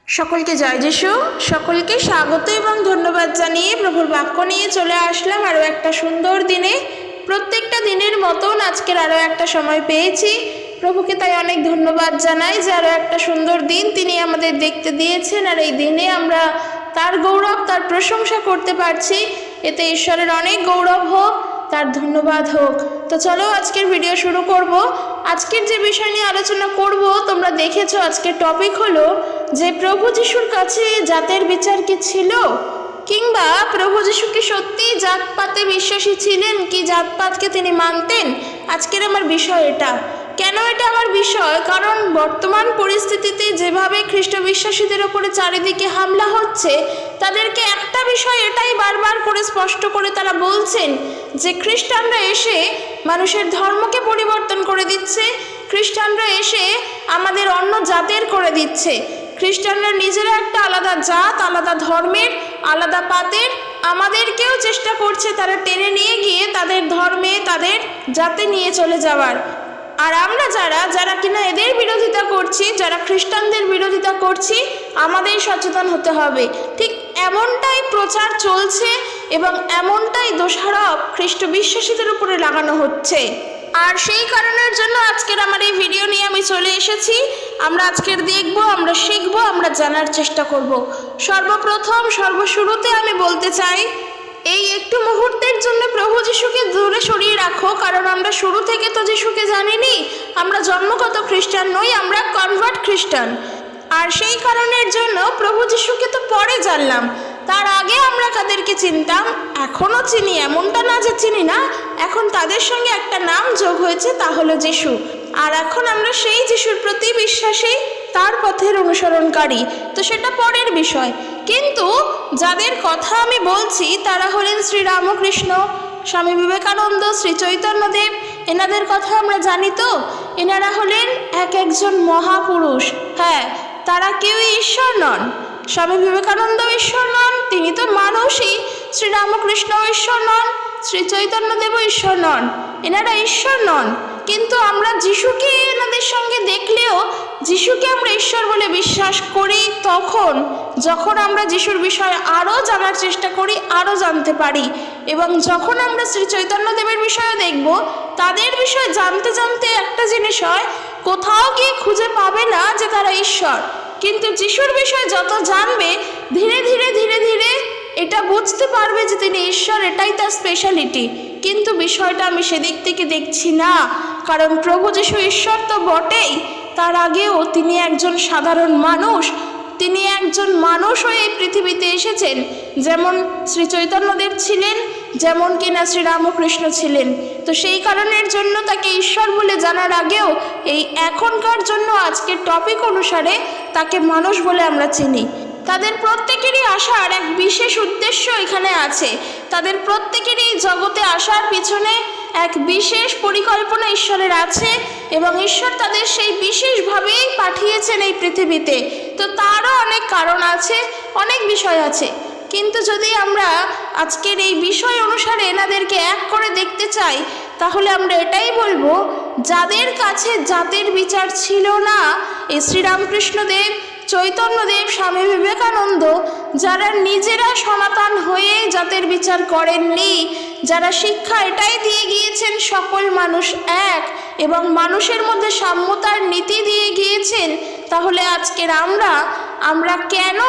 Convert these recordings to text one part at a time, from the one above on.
সকলকে জয় যিশু। সকলকে স্বাগত এবং ধন্যবাদ জানিয়ে প্রভুর বাক্য নিয়ে চলে আসলাম আরও একটা সুন্দর দিনে। প্রত্যেকটা দিনের মতন আজকের আরও একটা সময় পেয়েছি। প্রভুকে তাই অনেক ধন্যবাদ জানাই যে আরও একটা সুন্দর দিন তিনি আমাদের দেখতে দিয়েছেন, আর এই দিনে আমরা তার গৌরব, তার প্রশংসা করতে পারছি। এতে ঈশ্বরের অনেক গৌরব হোক, তার ধন্যবাদ হোক। তো চলো আজকের ভিডিও শুরু করব। আজকের যে বিষয় নিয়ে আলোচনা করব, তোমরা দেখেছো আজকের টপিক হলো যে প্রভু যিশুর কাছে জাতের বিচার কি ছিল, কিংবা প্রভু যিশু কি সত্যি জাতপাতে বিশ্বাসী ছিলেন, কি জাতপাতকে তিনি মানতেন। আজকের আমার বিষয় এটা। কেন এটা আমার বিষয়? কারণ বর্তমান পরিস্থিতিতে যেভাবে খ্রিস্ট বিশ্বাসীদের ওপরে চারিদিকে হামলা হচ্ছে, তাদেরকে একটা বিষয় এটাই বারবার করে স্পষ্ট করে তারা বলছেন যে খ্রিস্টানরা এসে মানুষের ধর্মকে পরিবর্তন করে দিচ্ছে, খ্রিস্টানরা এসে আমাদের অন্য জাতের করে দিচ্ছে। খ্রিস্টানরা নিজেরা একটা আলাদা জাত, আলাদা ধর্মের, আলাদা পাতের, আমাদেরকেও চেষ্টা করছে তারা টেনে নিয়ে গিয়ে তাদের ধর্মে, তাদের জাতে নিয়ে চলে যাওয়ার। আর আমরা যারা কিনা এদের বিরোধিতা করছি, যারা খ্রিস্টানদের বিরোধিতা করছি, আমাদের সচেতন হতে হবে। ঠিক এমনটাই প্রচার চলছে এবং এমনটাই দোষারোপ খ্রিস্ট বিশ্বাসীদের উপরে লাগানো হচ্ছে। আর সেই কারণের জন্য আজকের আমার এই ভিডিও নিয়ে আমি চলে এসেছি। আমরা আজকের দেখব, আমরা শিখব, আমরা জানার চেষ্টা করব। সর্বপ্রথম সর্বশুরুতে আমি বলতে চাই, এই একটু মুহূর্তের জন্য প্রভু যিশুকে দূরে সরিয়ে রাখো, কারণ আমরা শুরু থেকে তো যিশুকে জানিনি। আমরা জন্মগত খ্রিস্টান নই, আমরা কনভার্ট খ্রিস্টান। আর সেই কারণের জন্য প্রভু যিশুকে তো পরে জানলাম, তার আগে আমরা কাদেরকে চিনতাম, এখনও চিনি, এমনটা না যে চিনি না। এখন তাদের সঙ্গে একটা নাম যোগ হয়েছে, তা হলো যিশু। আর এখন আমরা সেই যিশুর প্রতি বিশ্বাসী, তার পথের অনুসরণকারী। তো সেটা পরের বিষয়। কিন্তু যাদের কথা আমি বলছি তারা হলেন শ্রী রামকৃষ্ণ, স্বামী বিবেকানন্দ, শ্রী চৈতন্যদেব। এনাদের কথা আমরা জানি তো। এনারা হলেন একজন মহাপুরুষ। হ্যাঁ, তারা কেউই ঈশ্বর নন। স্বামী বিবেকানন্দ ঈশ্বর নন, তিনি তো মানুষই। শ্রী রামকৃষ্ণ ঈশ্বর নন, শ্রী চৈতন্যদেবও ঈশ্বর নন, এনারা ঈশ্বর নন। কিন্তু আমরা যিশুকে এনাদের সঙ্গে দেখলেও যিশুকে আমরা ঈশ্বর বলে বিশ্বাস করি তখন, যখন আমরা যিশুর বিষয়ে আরও জানার চেষ্টা করি, আরও জানতে পারি। এবং যখন আমরা শ্রী চৈতন্যদেবের বিষয়ে দেখব, তাদের বিষয়ে জানতে জানতে একটা জিনিস হয়, কোথাও গিয়ে খুঁজে পাবে না যে তারা ঈশ্বর। কিন্তু যিশুর বিষয়ে যত জানবে, ধীরে ধীরে ধীরে ধীরে এটা বুঝতে পারবে যে তিনি ঈশ্বর, এটাই তার স্পেশালিটি। কিন্তু বিষয়টা আমি সেদিক থেকে দেখছি না, কারণ প্রভু যিশু ঈশ্বর তো বটেই, তার আগেও তিনি একজন সাধারণ মানুষ। তিনি একজন মানুষ হয়ে এই পৃথিবীতে এসেছেন, যেমন শ্রী চৈতন্যদেব ছিলেন, যেমন কিনা শ্রী রামকৃষ্ণ ছিলেন। তো সেই কারণের জন্য তাকে ঈশ্বর বলে জানার আগেও এই এখনকার জন্য আজকের টপিক অনুসারে তাকে মানুষ বলে আমরা চিনি। তাদের প্রত্যেকেরই আসার এক বিশেষ উদ্দেশ্য এখানে আছে। তাদের প্রত্যেকেরই জগতে আসার পিছনে এক বিশেষ পরিকল্পনা ঈশ্বরের আছে, এবং ঈশ্বর তাদের সেই বিশেষভাবেই পাঠিয়েছেন এই পৃথিবীতে। তো তারও অনেক কারণ আছে, অনেক বিষয় আছে। কিন্তু যদি আমরা আজকের এই বিষয় অনুসারে এনাদেরকে এক করে দেখতে চাই, তাহলে আমরা এটাই বলবো, যাদের কাছে জাতের বিচার ছিল না, এই শ্রীরামকৃষ্ণদেব, চৈতন্যদেব, স্বামী বিবেকানন্দ, যারা নিজেরা সনাতন হয়ে জাতের বিচার করেননি, যারা শিক্ষা এটাই দিয়ে গিয়েছেন সকল মানুষ এক এবং মানুষের মধ্যে সাম্যতার নীতি দিয়ে গিয়েছেন, তাহলে আজকের আমরা কেন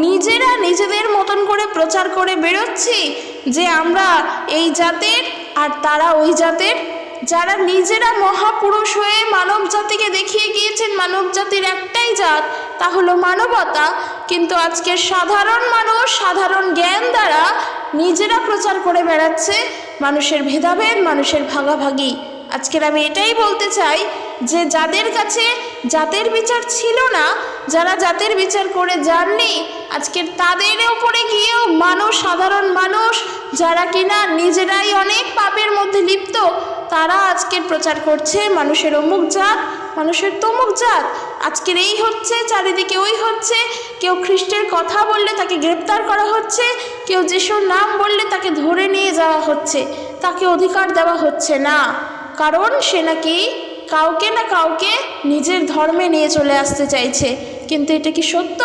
নিজেরা নিজেদের মতন করে প্রচার করে বেরোচ্ছি যে আমরা এই জাতের আর তারা ওই জাতের? যারা নিজেরা মহাপুরুষ হয়ে মানব জাতিকে দেখিয়ে গিয়েছেন মানব জাতির একটাই জাত, তা হলো মানবতা। কিন্তু আজকের সাধারণ মানুষ সাধারণ জ্ঞান দ্বারা নিজেরা প্রচার করে বেড়াচ্ছে মানুষের ভেদাভেদ, মানুষের ভাগাভাগি। আজকের আমি এটাই বলতে চাই যে যাদের কাছে জাতের বিচার ছিল না, যারা জাতের বিচার করে যাননি, আজকের তাদের উপরে গিয়েও মানুষ, সাধারণ মানুষ যারা কিনা নিজেরাই অনেক পাপের মধ্যে লিপ্ত, তারা আজকের প্রচার করছে মানুষের অমুক জাত, মানুষের তমুক জাত। আজকের এই হচ্ছে, চারিদিকে ওই হচ্ছে। কেউ খ্রিস্টের কথা বললে তাকে গ্রেপ্তার করা হচ্ছে, কেউ যিশুর নাম বললে তাকে ধরে নিয়ে যাওয়া হচ্ছে, তাকে অধিকার দেওয়া হচ্ছে না, কারণ সে নাকি কাউকে না কাউকে নিজের ধর্মে নিয়ে চলে আসতে চাইছে। কিন্তু এটা কি সত্য?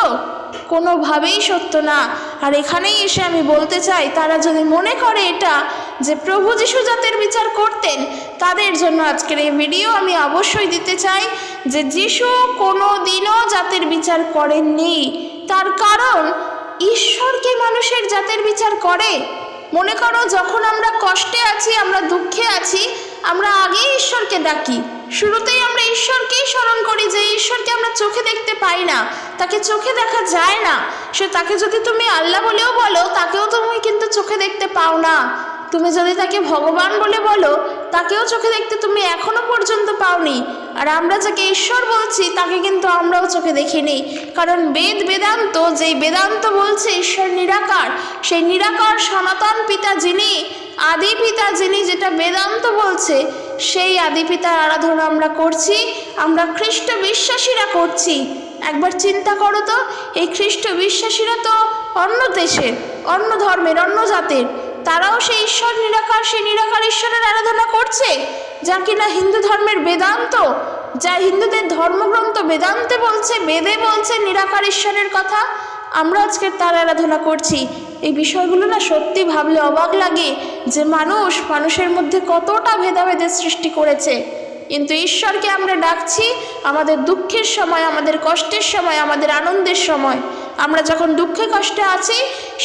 কোনোভাবেই সত্য না। আর এখানেই এসে আমি বলতে চাই, তারা যদি মনে করে এটা যে প্রভু যিশু জাতের বিচার করতেন, তাদের জন্য আজকের এই ভিডিও আমি অবশ্যই দিতে চাই যে যিশু কোনো দিনও জাতের বিচার করেননি। তার কারণ ঈশ্বরকে মানুষের জাতের বিচার করে? মনে করো যখন আমরা কষ্টে আছি, আমরা দুঃখে আছি, আমরা আগেই ঈশ্বরকে ডাকি, শুরুতেই আমরা ঈশ্বরকেই স্মরণ করি যে ঈশ্বরকে আমরা চোখে দেখতে পাই না, তাকে চোখে দেখা যায় না। তাকে যদি তুমি আল্লাহ বলেও বলো, তাকেও তুমি কিন্তু চোখে দেখতে পাও না। তুমি যদি তাকে ভগবান বলে বলো, তাকেও চোখে দেখতে তুমি এখনো পর্যন্ত পাওনি। আর আমরা যাকে ঈশ্বর বলছি তাকে কিন্তু আমরাও চোখে দেখিনি। কারণ বেদান্ত, যেই বেদান্ত বলছে ঈশ্বর নিরাকার, সেই নিরাকার সনাতন পিতা যিনি, আদি পিতা যিনি, যেটা বেদান্ত বলছে, সেই আদি পিতার আরাধনা আমরা করছি, আমরা খ্রিস্ট বিশ্বাসীরা করছি। একবার চিন্তা করো তো, এই খ্রিস্ট বিশ্বাসীরা তো অন্য দেশের, অন্য ধর্মের, অন্য জাতের, তারাও সেই ঈশ্বর নিরাকার, সেই নিরাকার ঈশ্বরের আরাধনা করছে, যা কিনা হিন্দু ধর্মের বেদান্ত, যা হিন্দুদের ধর্মগ্রন্থ বেদান্তে বলছে, বেদে বলছে নিরাকার ঈশ্বরের কথা, আমরা আজকে তার আরাধনা করছি। এই বিষয়গুলো না সত্যি ভাবলে অবাক লাগে যে মানুষের মধ্যে কতটা ভেদাভেদের সৃষ্টি করেছে। কিন্তু ঈশ্বরকে আমরা ডাকছি আমাদের দুঃখের সময়, আমাদের কষ্টের সময়, আমাদের আনন্দের সময়। আমরা যখন দুঃখে কষ্টে আছি,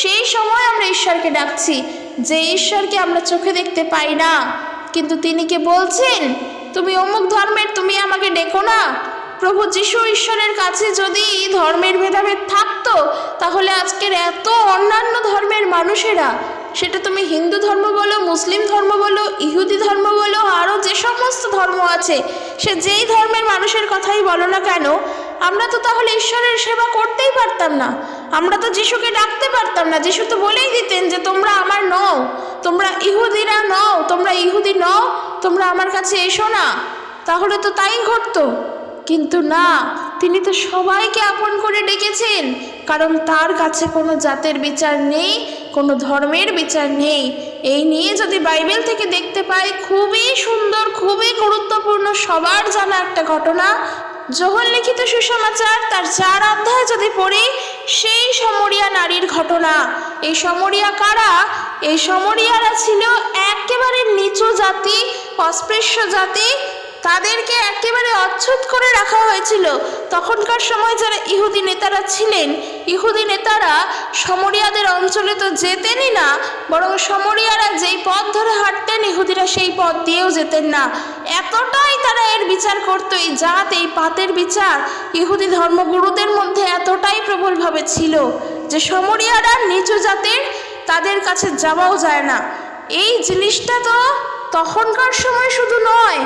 সেই সময় আমরা ঈশ্বরকে ডাকছি, যে ঈশ্বরকে আমরা চোখে দেখতে পাই না। কিন্তু তিনি কে বলছেন, তুমি অমুক ধর্মের, তুমি আমাকে ডেকো না। প্রভু যিশু ঈশ্বরের কাছে যদি ধর্মের ভেদাভেদ থাকতো, তাহলে আজকের এত অন্যান্য ধর্মের মানুষেরা, সেটা তুমি হিন্দু ধর্ম বলো, মুসলিম ধর্ম বলো, ইহুদি ধর্ম বলো, আরও যে সমস্ত ধর্ম আছে, সে যেই ধর্মের মানুষের কথাই বলো না কেন, আমরা তো তাহলে ঈশ্বরের সেবা করতেই পারতাম না। আমরা তো যিশুকে ডাকতে পারতাম না। যিশু তো বলেই দিতেন যে তোমরা আমার নও, তোমরা ইহুদিরা নও, তোমরা ইহুদি নও, তোমরা আমার কাছে এসো না। তাহলে তো তাই ঘটতো। কিন্তু না, তিনি তো সবাইকে আপন করে ডেকেছেন, কারণ তার কাছে কোনো জাতের বিচার নেই, কোনো ধর্মের বিচার নেই। এই নিয়ে যদি বাইবেল থেকে দেখতে পাই, খুবই সুন্দর, খুবই গুরুত্বপূর্ণ, সবার জানা একটা ঘটনা, যোহন লিখিত সুসমাচার তার 4 অধ্যায় যদি পড়ি, সেই সমরিয়া নারীর ঘটনা। এই সমরিয়া কারা? এই সমরিয়ারা ছিল একেবারে নিচু জাতি, অস্পৃশ্য জাতি, তাদেরকে একেবারে অচ্ছুত করে রাখা হয়েছিল। তখনকার সময় যারা ইহুদি নেতারা ছিলেন, ইহুদি নেতারা সমরিয়াদের অঞ্চলে তো যেতেনই না, বরং সমরিয়ারা যেই পথ ধরে হাঁটতেন, ইহুদিরা সেই পথ দিয়েও যেতেন না। এতটাই তারা এর বিচার করত, এই জাত, এই পাতের বিচার ইহুদি ধর্মগুরুদের মধ্যে এতটাই প্রবলভাবে ছিল যে সমরিয়ারা নিচু জাতের, তাদের কাছে যাওয়াও যায় না। এই জিনিসটা তো তখনকার সময় শুধু নয়,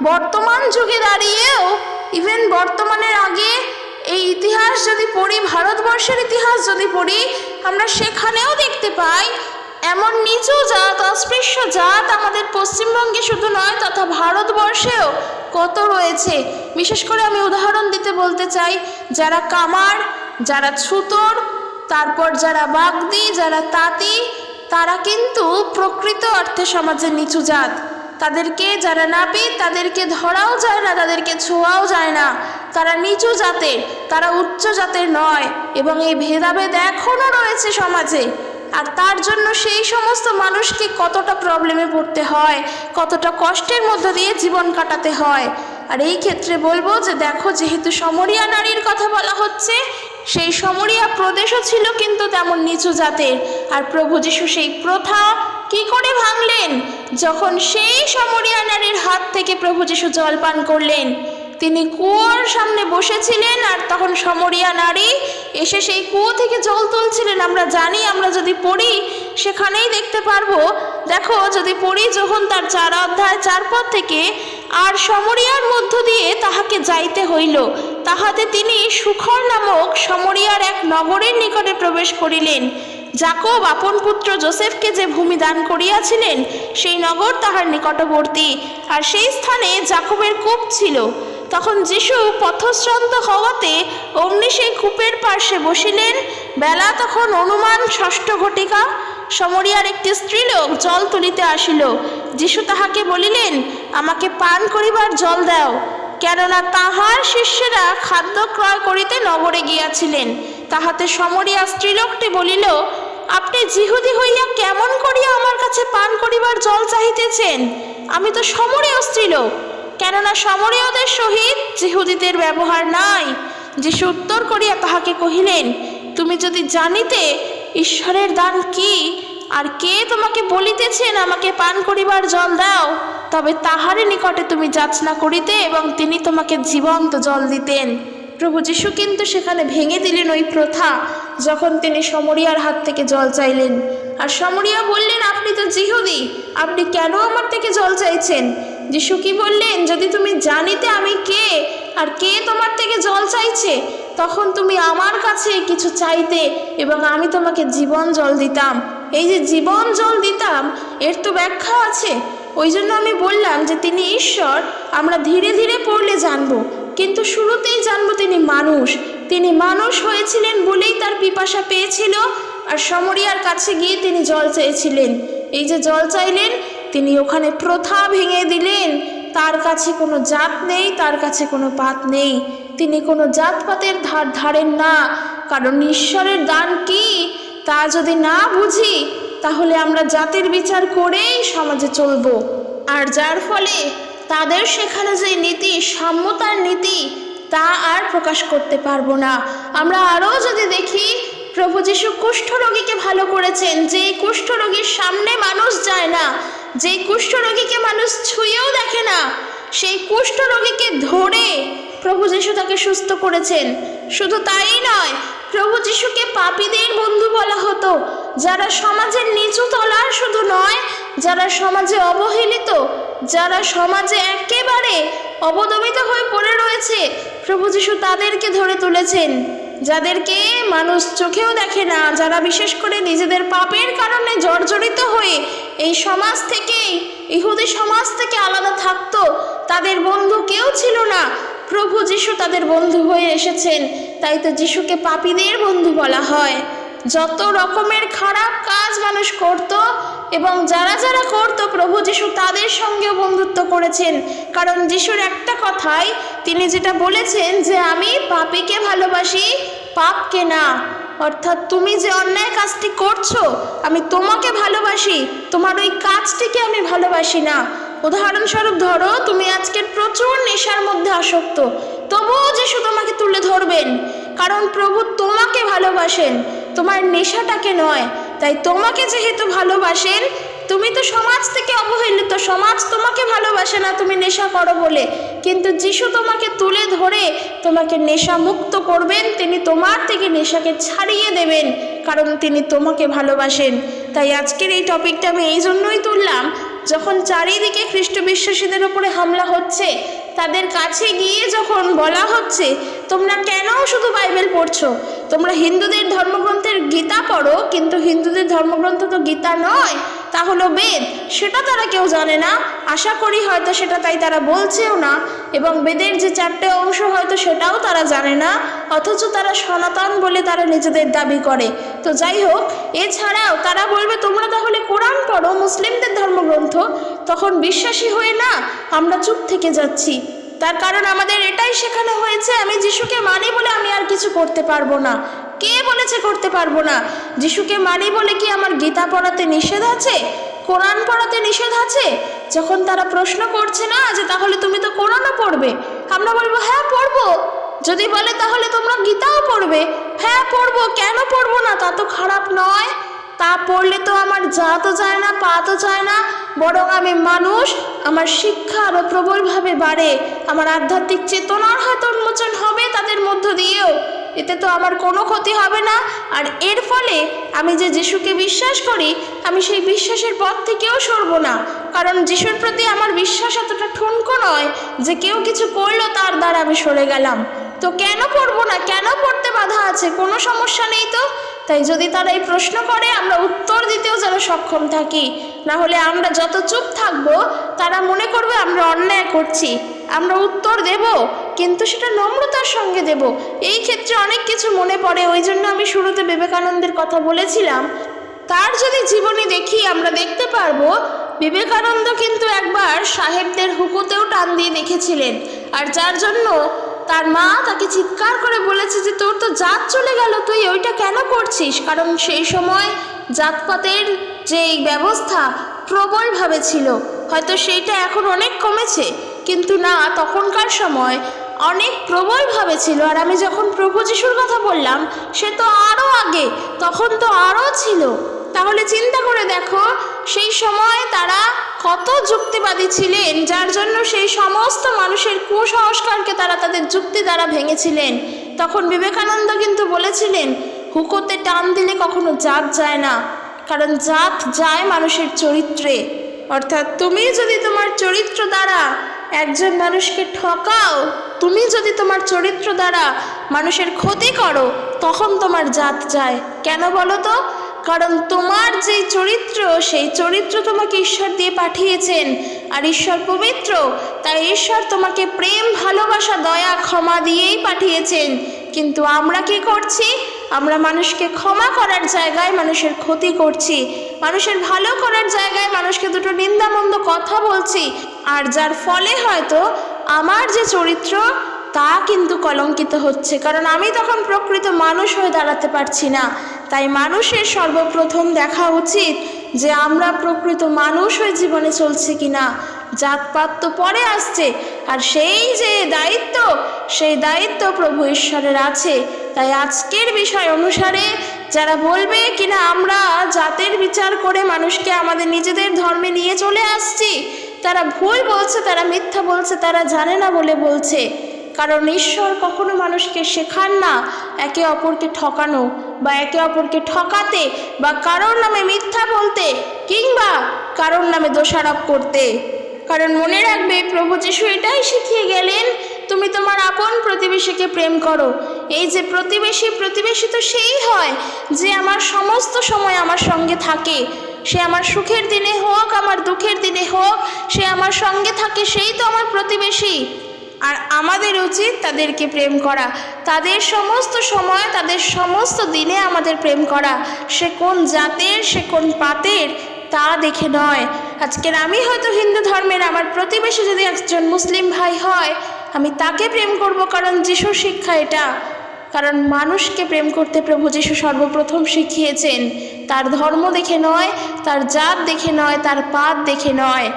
বর্তমান যুগে দাঁড়িয়েও, ইভেন বর্তমানের আগে এই ইতিহাস যদি পড়ি, ভারতবর্ষের ইতিহাস যদি পড়ি, আমরা সেখানেও দেখতে পাই এমন নিচু জাত, অস্পৃশ্য জাত আমাদের পশ্চিমবঙ্গে শুধু নয়, তথা ভারতবর্ষেও কত রয়েছে। বিশেষ করে আমি উদাহরণ দিতে বলতে চাই, যারা কামার, যারা ছুতর, তারপর যারা বাগদি, যারা তাঁতি, তারা কিন্তু প্রকৃত অর্থে সমাজের নিচু জাত। তাদেরকে যারা নাপিত, তাদেরকে ধরাও যায় না, তাদেরকে ছোঁয়াও যায় না। তারা নিচু জাতের, তারা উচ্চ জাতের নয়। এবং এই ভেদাভেদ এখনও রয়েছে সমাজে। আর তার জন্য সেই সমস্ত মানুষকে কতটা প্রবলেমে পড়তে হয়, কতটা কষ্টের মধ্য দিয়ে জীবন কাটাতে হয়। আর এই ক্ষেত্রে বলবো যে দেখো, যেহেতু সমরিয়া নারীর কথা বলা হচ্ছে, সেই সমরিয়া প্রদেশও ছিল কিন্তু তেমন নিচু জাতের। আর প্রভু যিশু সেই প্রথা কি করে ভাঙলেন? যখন সেই সমরিয়া নারীর হাত থেকে প্রভু যিশু জল পান করলেন। তিনি কুয়োর সামনে বসেছিলেন, আর তখন সমরিয়া নারী এসে সেই কুয়ো থেকে জল তুলছিলেন। আমরা জানি, আমরা যদি পড়ি সেখানেই দেখতে পারবো। দেখো, যদি পড়ি যখন তার 4 অধ্যায় 4 পদ থেকে, আর সমরিয়ার মধ্য দিয়ে তাহাকে যাইতে হইল, তাহাতে তিনি সুখর নামক সমরিয়ার এক নগরের নিকটে প্রবেশ করিলেন। যাকব আপন পুত্র যোসেফকে যে ভূমি দান করিয়াছিলেন, সেই নগর তাহার নিকটবর্তী, আর সেই স্থানে যাকবের কূপ ছিল। তখন যিশু পথশ্রান্ত হওয়াতে অমনি সেই কূপের পার্শ্বে বসিলেন। বেলা তখন অনুমান 6 ঘটিকা। সমরিয়ার একটি স্ত্রীলোক জল তুলিতে আসিল। যিশু তাহাকে বলিলেন, আমাকে পান করিবার জল দাও। কেননা তাহার শিষ্যেরা খাদ্য ক্রয় করিতে নগরে গিয়াছিলেন। তাহাতে সমরিয়া স্ত্রীলোকটি বলিল, আপনি যিহুদি হইয়া কেমন করিয়া আমার কাছে পান করিবার জল চাহিতেছেন? আমি তো সমরীয় স্ত্রীলোক, কেননা সমরীয়দের সহিত যিহুদিদের ব্যবহার নাই। যিশু উত্তর করিয়া তাহাকে কহিলেন, তুমি যদি জানিতে ঈশ্বরের দান কি, আর কে তোমাকে বলিতেছেন আমাকে পান করিবার জল দাও, তবে তাহারই নিকটে তুমি যাচনা করিতে এবং তিনি তোমাকে জীবন্ত জল দিতেন। প্রভু যিশু কিন্তু সেখানে ভেঙে দিলেন ওই প্রথা, যখন তিনি সমরিয়ার হাত থেকে জল চাইলেন। আর সমরিয়া বললেন, আপনি তো যিহুদি, আপনি কেন আমার থেকে জল চাইছেন? যিশু কি বললেন, যদি তুমি জানিতে আমি কে আর কে তোমার থেকে জল চাইছে, তখন তুমি আমার কাছে কিছু চাইতে এবং আমি তোমাকে জীবন জল দিতাম। এই যে জীবন জল দিতাম, এর তো ব্যাখ্যা আছে। ওই জন্য আমি বললাম যে তিনি ঈশ্বর আমরা ধীরে ধীরে পড়লে জানবো, কিন্তু শুরুতেই জানবো তিনি মানুষ। তিনি মানুষ হয়েছিলেন বলেই তার পিপাসা পেয়েছিল, আর সমরিয়ার কাছে গিয়ে তিনি জল চেয়েছিলেন। এই যে জল চাইলেন, তিনি ওখানে প্রথা ভেঙে দিলেন। তার কাছে কোনো জাত নেই, তার কাছে কোনো পাত নেই, তিনি কোনো জাতপাতের ধার ধারেন না। কারণ ঈশ্বরের দান কি তা যদি না বুঝি, তাহলে আমরা জাতের বিচার করেই সমাজে চলব। আর যার ফলে তাদের সেখানে যে নীতি, সাম্যতার নীতি, তা আর প্রকাশ করতে পারবো না। আমরা আরও যদি দেখি, প্রভু যিশু কুষ্ঠরোগীকে ভালো করেছেন। যেই কুষ্ঠরোগীর সামনে মানুষ যায় না, যেই কুষ্ঠরোগীকে মানুষ ছুঁয়েও দেখে না, সেই কুষ্ঠরোগীকে ধরে প্রভু যিশু তাকে সুস্থ করেছেন। শুধু তাই নয়, প্রভু যিশুকে পাপীদের বন্ধু বলা হতো। যারা সমাজের নিচু তলার শুধু নয়, যারা সমাজে অবহেলিত, যারা সমাজে একেবারে অবদমিত হয়ে পড়ে রয়েছে, প্রভু যিশু তাদেরকে ধরে তুলেছেন। যাদেরকে মানুষ চোখেও দেখে না, যারা বিশেষ করে নিজেদের পাপের কারণে জর্জরিত হয়ে এই সমাজ থেকেই, ইহুদি সমাজ থেকে আলাদা থাকতো, তাদের বন্ধু কেউ ছিল না, প্রভু যিশু তাদের বন্ধু হয়ে এসেছেন। তাই তো যিশুকে পাপীদের বন্ধু বলা হয়। যত রকমের খারাপ কাজ মানুষ করত এবং যারা যারা করত, প্রভু যিশু তাদের সঙ্গেও বন্ধুত্ব করেছেন। কারণ যিশুর একটা কথাই তিনি যেটা বলেছেন যে আমি পাপীকে ভালোবাসি, পাপকে না। অর্থাৎ তুমি যে অন্যায় কাজটি করছো, আমি তোমাকে ভালোবাসি, তোমার ওই কাজটিকে আমি ভালোবাসি না। উদাহরণস্বরূপ ধরো, তুমি আজকে প্রচুর নেশার মধ্যে আসক্ত, তবুও যিশু তোমাকে তুলে ধরবেন, কারণ প্রভু তোমাকে ভালোবাসেন, তোমার নেশাটাকে নয়। তাই তোমাকে যেহেতু ভালোবাসেন, তুমি তো সমাজ থেকে অবহেলিত, সমাজ তোমাকে ভালোবাসে না তুমি নেশা করো বলে, কিন্তু যিশু তোমাকে তুলে ধরে তোমাকে নেশা মুক্ত করবেন। তিনি তোমার থেকে নেশাকে ছাড়িয়ে দেবেন, কারণ তিনি তোমাকে ভালোবাসেন। তাই আজকের এই টপিকটা আমি এই জন্যই তুললাম, যখন চারিদিকে খ্রিস্ট বিশ্বাসীদের উপরে হামলা হচ্ছে, তাদের কাছে গিয়ে যখন বলা হচ্ছে তোমরা কেন শুধু বাইবেল পড়ছো, তোমরা হিন্দুদের ধর্মগ্রন্থের গীতা পড়ো, কিন্তু হিন্দুদের ধর্মগ্রন্থ তো গীতা নয়, তা হলো বেদ। সেটা তারা কেউ জানে না, আশা করি হয়তো সেটা তাই তারা বলছেও না, এবং বেদের যে 4টে অংশ হয়তো সেটাও তারা জানে না, অথচ তারা সনাতন বলে তারা নিজেদের দাবি করে। তো যাই হোক, এছাড়াও তারা বলবে তোমরা তাহলে কোরআন পড়ো, মুসলিমদের ধর্মগ্রন্থ। তখন বিশ্বাসী হয়ে না আমরা চুপ থেকে যাচ্ছি, তার কারণ আমাদের এটাই শেখানো হয়েছে আমি যিশুকে মানি বলে আমি আর কিছু করতে পারবো না। কে বলেছে করতে পারবো না? যিশুকে মানি বলে কি আমার গীতা পড়াতে নিষেধ আছে, কোরআন পড়াতে নিষেধ আছে? যখন তারা প্রশ্ন করছে না যে তাহলে তুমি তো কোরআনও পড়বে, আমরা বলবো হ্যাঁ পড়বো। যদি বলে তাহলে তোমরা গীতাও পড়বে, হ্যাঁ পড়বো, কেন পড়বো না? তা তো খারাপ নয়। তা পড়লে তো আমার জাতও যায় না, পাতও যায় না, বরং আমি মানুষ, আমার শিক্ষা আরও প্রবলভাবে বাড়ে, আমার আধ্যাত্মিক চেতনার হয়তো উন্মোচন হবে তাদের মধ্য দিয়েও, এতে তো আমার কোনো ক্ষতি হবে না। আর এর ফলে আমি যে যিশুকে বিশ্বাস করি, আমি সেই বিশ্বাসের পথ থেকেও সরবো না, কারণ যিশুর প্রতি আমার বিশ্বাস এতটা ঠুনকো নয় যে কেউ কিছু করলো তার দ্বারা আমি সরে গেলাম। তো কেন পড়বো না, কেন পড়তে বাধা আছে? কোনো সমস্যা নেই তো। তাই যদি তারা এই প্রশ্ন করে, আমরা উত্তর দিতেও যেন সক্ষম থাকি, না হলে আমরা যত চুপ থাকবো তারা মনে করবে আমরা অন্যায় করছি। আমরা উত্তর দেব, কিন্তু সেটা নম্রতার সঙ্গে দেব। এই ক্ষেত্রে অনেক কিছু মনে পড়ে, ওই জন্য আমি শুরুতে বিবেকানন্দের কথা বলেছিলাম। তার যদি জীবনী দেখি, আমরা দেখতে পারবো বিবেকানন্দ কিন্তু একবার সাহেবদের হুকুতেও টান দিয়ে দেখেছিলেন, আর যার জন্য তার মা তাকে চিৎকার করে বলেছে যে তোর তো জাত চলে গেল, তুই ওইটা কেন করছিস। কারণ সেই সময় জাতপাতের যে ব্যবস্থা প্রবলভাবে ছিল, হয়তো সেইটা এখন অনেক কমেছে, কিন্তু না, তখনকার সময় অনেক প্রবলভাবে ছিল। আর আমি যখন প্রভু যিশুর কথা বললাম, সে তো আরও আগে, তখন তো আরও ছিল। তাহলে চিন্তা করে দেখো সেই সময় তারা কত যুক্তিবাদী ছিলেন, যার জন্য সেই সমস্ত মানুষের কুসংস্কারকে তারা তাদের যুক্তি দ্বারা ভেঙেছিলেন। তখন বিবেকানন্দ কিন্তু বলেছিলেন, হুকোতে টান দিলে কখনো জাত যায় না, কারণ জাত যায় মানুষের চরিত্রে। অর্থাৎ তুমি যদি তোমার চরিত্র দ্বারা একজন মানুষকে ঠকাও, তুমি যদি তোমার চরিত্র দ্বারা মানুষের ক্ষতি করো, তখন তোমার জাত যায়। কেন বলো তো? কারণ তোমার যেই চরিত্র, সেই চরিত্র তোমাকে ঈশ্বর দিয়ে পাঠিয়েছেন, আর ঈশ্বর পবিত্র, তাই ঈশ্বর তোমাকে প্রেম, ভালোবাসা, দয়া, ক্ষমা দিয়েই পাঠিয়েছেন। কিন্তু আমরা কি করছি? আমরা মানুষকে ক্ষমা করার জায়গায় মানুষের ক্ষতি করছি, মানুষের ভালো করার জায়গায় মানুষকে দুটো নিন্দামন্দ কথা বলছি, আর যার ফলে হয়তো আমার যে চরিত্র তা কিন্তু কলঙ্কিত হচ্ছে, কারণ আমি তখন প্রকৃত মানুষ হয়ে দাঁড়াতে পারছি না। তাই মানুষের সর্বপ্রথম দেখা উচিত যে আমরা প্রকৃত মানুষ হয়ে জীবনে চলছি কিনা। জাতপাত তো পরে আসছে, আর সেই যে দায়িত্ব, সেই দায়িত্ব প্রভু ঈশ্বরের আছে। তাই আজকের বিষয় অনুসারে যারা বলবে কিনা আমরা জাতের বিচার করে মানুষকে আমাদের নিজেদের ধর্মে নিয়ে চলে আসছি, তারা ভুল বলছে, তারা মিথ্যা বলছে, তারা জানে না বলে বলছে। কারণ ঈশ্বর কখনো মানুষকে শেখান না একে অপরকে ঠকানো, বা একে অপরকে ঠকাতে, বা কারোর নামে মিথ্যা বলতে, কিংবা কারোর নামে দোষারোপ করতে। কারণ মনে রাখবে, প্রভু যিশু এটাই শিখিয়ে গেলেন, তুমি তোমার আপন প্রতিবেশীকে প্রেম করো। এই যে প্রতিবেশী, প্রতিবেশী তো সেই হয় যে আমার সমস্ত সময় আমার সঙ্গে থাকে। সে আমার সুখের দিনে হোক, আমার দুঃখের দিনে হোক, সে আমার সঙ্গে থাকে, সেই তো আমার প্রতিবেশী। আর আমাদের উচিত তাদেরকে প্রেম করা, তাদের সমস্ত সময়, তাদের সমস্ত দিনে আমাদের প্রেম করা। সে কোন জাতের, সে কোন পাতের, তা দেখে নয়। আজকের আমি হয়তো হিন্দু ধর্মের, আমার প্রতিবেশী যদি একজন মুসলিম ভাই হয়, আমি তাকে প্রেম করব, কারণ যিশুর শিক্ষা এটা। কারণ মানুষকে প্রেম করতে প্রভু যিশু সর্বপ্রথম শিখিয়েছেন, তার ধর্ম দেখে নয়, তার জাত দেখে নয়, তার পাত দেখে নয়।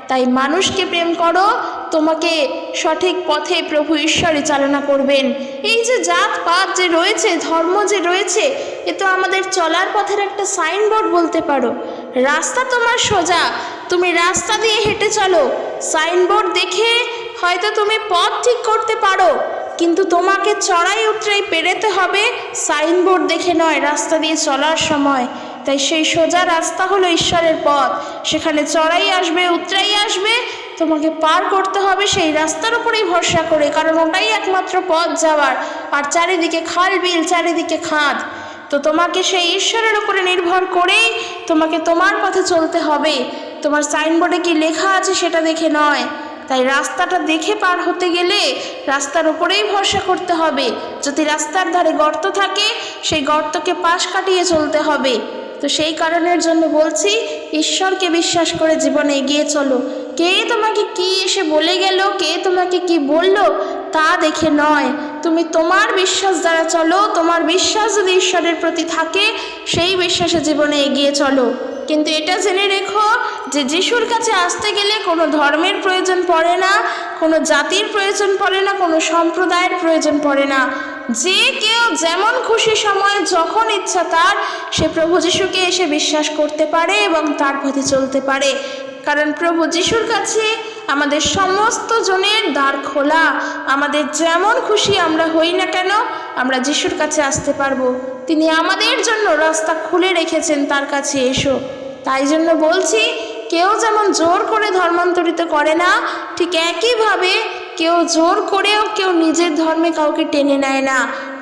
তাই মানুষকে প্রেম করো, তোমাকে সঠিক পথে প্রভু ঈশ্বরই চালনা করবেন। এই যে জাত পাত যে রয়েছে, ধর্ম যে রয়েছে, এ তো আমাদের চলার পথের একটা সাইনবোর্ড বলতে পারো। রাস্তা তোমার সোজা, তুমি রাস্তা দিয়ে হেঁটে চলো, সাইনবোর্ড দেখে হয়তো তুমি পথ ঠিক করতে পারো, কিন্তু তোমাকে চড়াই উতরাই পেরোতে হবে সাইনবোর্ড দেখে নয়, রাস্তা দিয়ে চলার সময়। তাই সেই সোজা রাস্তা হলো ঈশ্বরের পথ, সেখানে চড়াই আসবে, উতরাই আসবে, তোমাকে পার করতে হবে সেই রাস্তার উপরেই ভরসা করে, কারণ ওটাই একমাত্র পথ যাওয়ার। আর চারিদিকে খাল বিল, চারিদিকে খাদ। তো তোমাকে সেই ঈশ্বরের উপরে নির্ভর করেই তোমাকে তোমার পথে চলতে হবে। তোমার সাইনবোর্ডে কি লেখা আছে সেটা দেখে নয়। তাই রাস্তাটা দেখে পার হতে গেলে রাস্তার উপরেই ভরসা করতে হবে। যদি রাস্তার ধারে গর্ত থাকে, সেই গর্তকে পাশ কাটিয়ে চলতে হবে। তো সেই কারণের জন্য বলছি, ঈশ্বরকে বিশ্বাস করে জীবনে এগিয়ে চলো। কে তোমাকে কি এসে বলে গেল, কে তোমাকে কি বলল, তা দেখে নয়। তুমি তোমার বিশ্বাস দ্বারা চলো, তোমার বিশ্বাস যদি ঈশ্বরের প্রতি থাকে, সেই বিশ্বাসে জীবনে এগিয়ে চলো। কিন্তু এটা জেনে রেখো যে যিশুর কাছে আসতে গেলে কোনো ধর্মের প্রয়োজন পড়ে না, কোনো জাতির প্রয়োজন পড়ে না, কোনো সম্প্রদায়ের প্রয়োজন পড়ে না। যে কেউ যেমন খুশি সময় যখন ইচ্ছা তার, সে প্রভু যিশুকে এসে বিশ্বাস করতে পারে এবং তার পথে চলতে পারে। কারণ প্রভু যিশুর কাছে আমাদের সমস্ত জনের দ্বার খোলা। আমাদের যেমন খুশি আমরা হই না কেন, আমরা যিশুর কাছে আসতে পারবো। তিনি আমাদের জন্য রাস্তা খুলে রেখেছেন, তার কাছে এসো। তাই জন্য বলছি, কেউ যেমন জোর করে ধর্মান্তরিত করে না, ঠিক একইভাবে কেউ জোর করেও কেউ নিজের ধর্মে কাউকে টেনে নেয় না।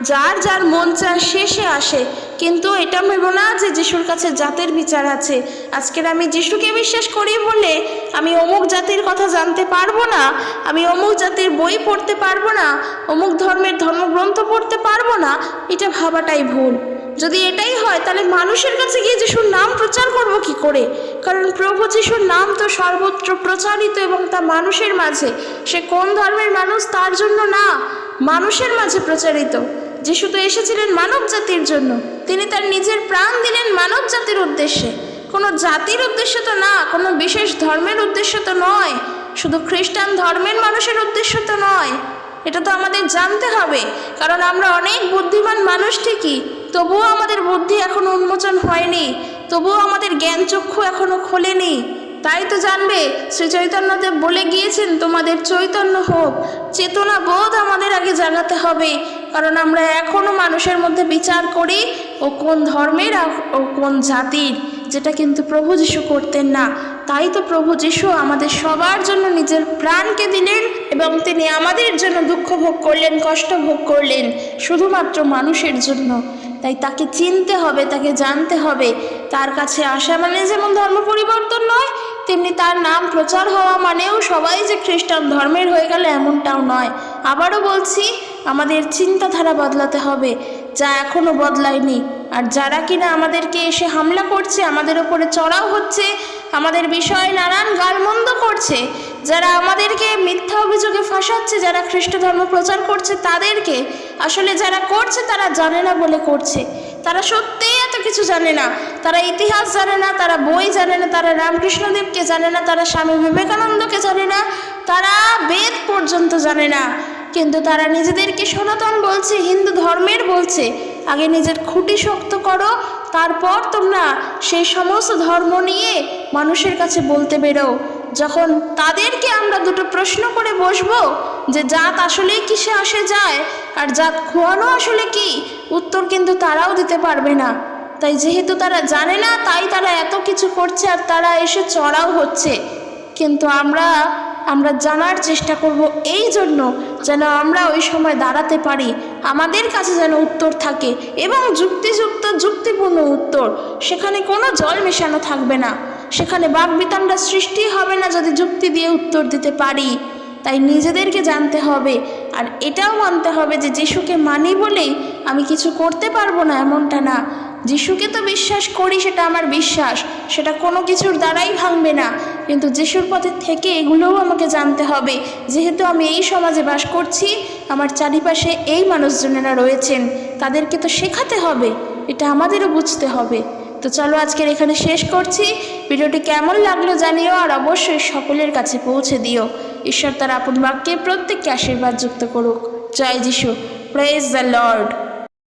যার যার মন চায় শেষে আসে, কিন্তু এটা ভেবো না যে যিশুর কাছে জাতের বিচার আছে। আজকের আমি যিশুকে বিশ্বাস করি বলে আমি অমুক জাতির কথা জানতে পারবো না, আমি অমুক জাতির বই পড়তে পারবো না, অমুক ধর্মের ধর্মগ্রন্থ পড়তে পারবো না, এটা ভাবাটাই ভুল। যদি এটাই হয় তাহলে মানুষের কাছে গিয়ে যিশুর নাম প্রচার করব কি করে? কারণ প্রভু যিশুর নাম তো সর্বত্র প্রচারিত এবং তা মানুষের মাঝে। সে কোন ধর্মের মানুষ তার জন্য না, মানুষের মাঝে প্রচারিত। যিশু তো এসেছিলেন মানব জাতির জন্য, তিনি তার নিজের প্রাণ দিলেন মানব জাতির উদ্দেশ্যে, কোনো জাতির উদ্দেশ্য তো না, কোনো বিশেষ ধর্মের উদ্দেশ্য তো নয়, শুধু খ্রিস্টান ধর্মের মানুষের উদ্দেশ্য তো নয়। এটা তো আমাদের জানতে হবে, কারণ আমরা অনেক বুদ্ধিমান মানুষ ঠিকই, তবুও আমাদের বুদ্ধি এখনো উন্মোচন হয়নি, তবুও আমাদের জ্ঞান চক্ষু এখনো খোলেনি। তাই তো জানবে শ্রী চৈতন্যদেব বলে গিয়েছেন, তোমাদের চৈতন্য হোক। চেতনা বোধ আমাদের আগে জাগাতে হবে, কারণ আমরা এখনো মানুষের মধ্যে বিচার করি ও কোন ধর্মের ও কোন জাতির, যেটা কিন্তু প্রভু যিশু করতেন না। তাই তো প্রভু যিশু আমাদের সবার জন্য নিজের প্রাণকে দিলেন এবং তিনি আমাদের জন্য দুঃখ ভোগ করলেন, কষ্ট ভোগ করলেন, শুধুমাত্র মানুষের জন্য। তাই তাকে চিনতে হবে, তাকে জানতে হবে। তার কাছে আসা মানে যেমন ধর্ম পরিবর্তন নয়, তেমনি তার নাম প্রচার হওয়া মানেও সবাই যে খ্রিস্টান ধর্মের হয়ে গেল এমনটাও নয়। আবারও বলছি, আমাদের চিন্তাধারা বদলাতে হবে, যা এখনও বদলায়নি। আর যারা কিনা আমাদেরকে এসে হামলা করছে, আমাদের ওপরে চড়াও হচ্ছে, আমাদের বিষয়ে নানান গালমন্দ করছে, যারা আমাদেরকে মিথ্যা অভিযোগে ফাঁসাচ্ছে, যারা খ্রিস্ট ধর্ম প্রচার করছে, তাদেরকে আসলে যারা করছে তারা জানে না বলে করছে। তারা সত্যিই এত কিছু জানে না, তারা ইতিহাস জানে না, তারা বই জানে না, তারা রামকৃষ্ণদেবকে জানে না, তারা স্বামী বিবেকানন্দকে জানে না, তারা বেদ পর্যন্ত জানে না। কিন্তু তারা নিজেদেরকে সনাতন বলছে, হিন্দু ধর্মের বলছে। আগে নিজের খুঁটি শক্ত করো, তারপর তোমরা সেই সমস্ত ধর্ম নিয়ে মানুষের কাছে বলতে বেরো। যখন তাদেরকে আমরা দুটো প্রশ্ন করে বসবো যে জাত আসলেই কিসে আসে যায় আর জাত খোয়ানো আসলে কি, উত্তর কিন্তু তারাও দিতে পারবে না। তাই যেহেতু তারা জানে না, তাই তারা এত কিছু করছে আর তারা এসে চড়াও হচ্ছে। কিন্তু আমরা জানার চেষ্টা করব, এই জন্য যেন আমরা ওই সময় দাঁড়াতে পারি, আমাদের কাছে যেন উত্তর থাকে এবং যুক্তিযুক্ত যুক্তিপূর্ণ উত্তর। সেখানে কোনো জল মেশানো থাকবে না, সেখানে বাকবিতণ্ডা সৃষ্টি হবে না যদি যুক্তি দিয়ে উত্তর দিতে পারি। তাই নিজেদেরকে জানতে হবে, আর এটাও মানতে হবে যে যিশুকে মানি বলেই আমি কিছু করতে পারবো না এমনটা না। যিশুকে তো বিশ্বাস করি, সেটা আমার বিশ্বাস, সেটা কোনো কিছুর দ্বারাই ভাঙবে না। কিন্তু যিশুর পথে থেকে এগুলোও আমাকে জানতে হবে, যেহেতু আমি এই সমাজে বাস করছি, আমার চারিপাশে এই মানুষজনেরা রয়েছেন, তাদেরকে তো শেখাতে হবে, এটা আমাদেরও বুঝতে হবে। তো চলো আজকের এখানে শেষ করছি। ভিডিওটি কেমন লাগলো জানিও, আর অবশ্যই সকলের কাছে পৌঁছে দিও। ঈশ্বর তার আপন বাক্যে প্রত্যেককে আশীর্বাদ যুক্ত করুক। জয় যিশু, প্রেজ দ্য লর্ড।